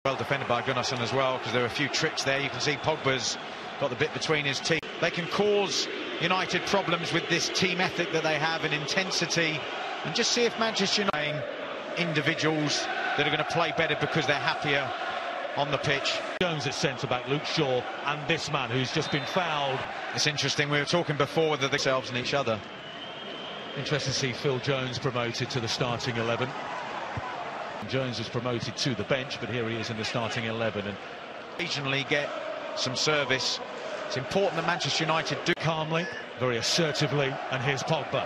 Well defended by Gunnarsson as well, because there are a few tricks there. You can see Pogba's got the bit between his teeth. They can cause United problems with this team ethic that they have and intensity, and just see if Manchester United individuals that are going to play better because they're happier on the pitch. Jones at centre-back, Luke Shaw, and this man who's just been fouled. It's interesting, we were talking before whether themselves and each other. Interesting to see Phil Jones promoted to the starting 11. Jones was promoted to the bench, but here he is in the starting 11. And occasionally get some service. It's important that Manchester United do calmly, very assertively, and here's Pogba.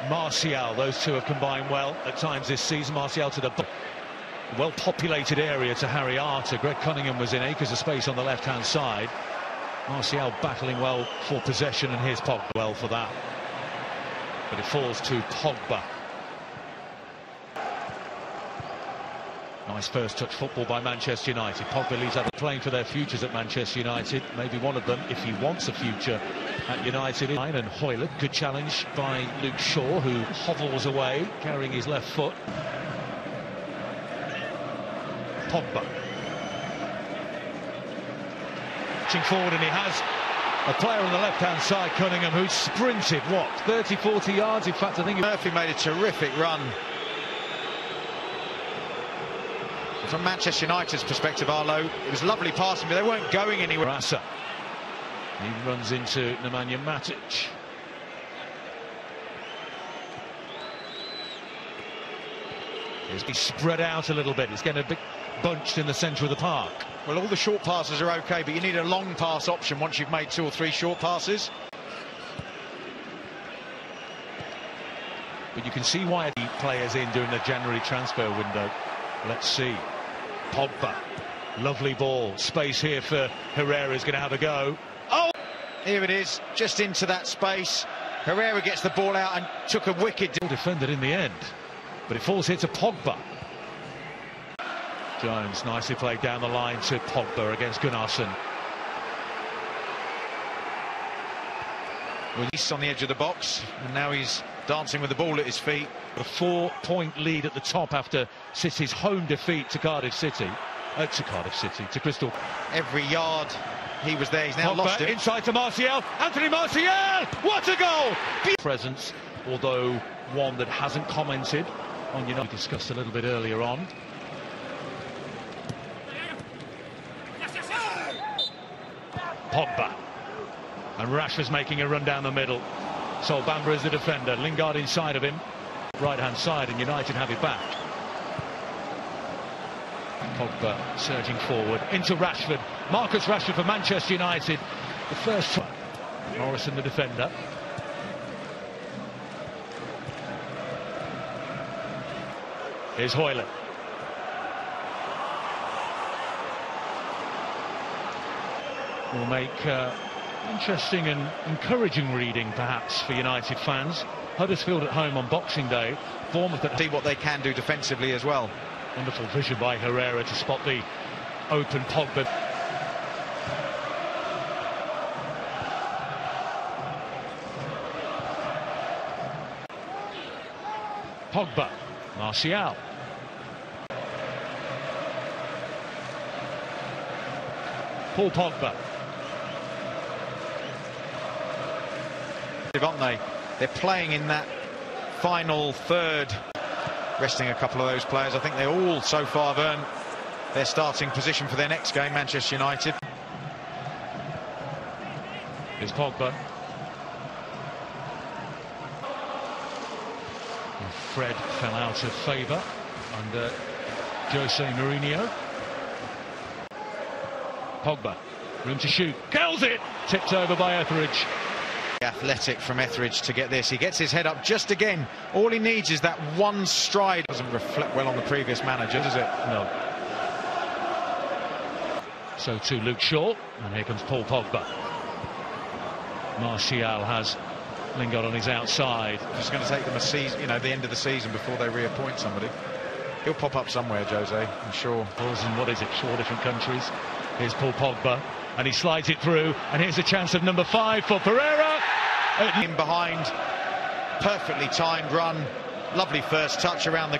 Martial, those two have combined well at times this season. Martial to the well-populated area to Harry Arter. Greg Cunningham was in acres of space on the left-hand side. Martial battling well for possession, and here's Pogba well for that. But it falls to Pogba. Nice first touch football by Manchester United. Pogba leaves out playing for their futures at Manchester United. Maybe one of them, if he wants a future at United. And Hoyland, good challenge by Luke Shaw, who hovels away, carrying his left foot. Pogba. Reaching forward, and he has a player on the left-hand side, Cunningham, who sprinted, what, 30, 40 yards? In fact, I think Murphy made a terrific run. From Manchester United's perspective, Arlo, it was lovely passing, but they weren't going anywhere. Rasa. He runs into Nemanja Matic. He's spread out a little bit. It's getting a bit bunched in the centre of the park. Well, all the short passes are okay, but you need a long pass option once you've made 2 or 3 short passes. But you can see why the players in during the January transfer window. Let's see. Pogba, lovely ball, space here for Herrera's going to have a go. Oh, here it is, just into that space. Herrera gets the ball out and took a wicked defended in the end, but it falls here to Pogba. Jones nicely played down the line to Pogba against Gunnarsson. Release on the edge of the box, and now he's dancing with the ball at his feet. A 4-point lead at the top after City's home defeat to Cardiff City. To Crystal. Every yard he was there, he's now Pogba lost it. Inside to Martial, Anthony Martial! What a goal! Presence, although one that hasn't commented on United. We discussed a little bit earlier on. Pogba. And Rashford's making a run down the middle. So Bamba is the defender. Lingard inside of him. Right-hand side, and United have it back. Pogba surging forward into Rashford. Marcus Rashford for Manchester United. The first one. Morrison the defender. Here's Hoyland. Will make interesting and encouraging reading, perhaps, for United fans. Huddersfield at home on Boxing Day. Bournemouth at see what they can do defensively as well. Wonderful vision by Herrera to spot the open Pogba. Pogba, Martial. Paul Pogba. Aren't they? They're playing in that final third, resting a couple of those players. I think they all so far have earned their starting position for their next game, Manchester United. Here's Pogba. Fred fell out of favour under Jose Mourinho. Pogba, room to shoot, curls it, tipped over by Etheridge. Athletic from Etheridge to get this. He gets his head up just again. All he needs is that one stride. Doesn't reflect well on the previous manager, does it? No. So to Luke Shaw, and here comes Paul Pogba. Martial has Lingard on his outside. It's going to take them a season, you know, the end of the season before they reappoint somebody. He'll pop up somewhere, Jose, I'm sure. In what is it, 4 different countries. Here's Paul Pogba, and he slides it through, and here's a chance of number 5 for Pereira. In behind, perfectly timed run, lovely first touch around the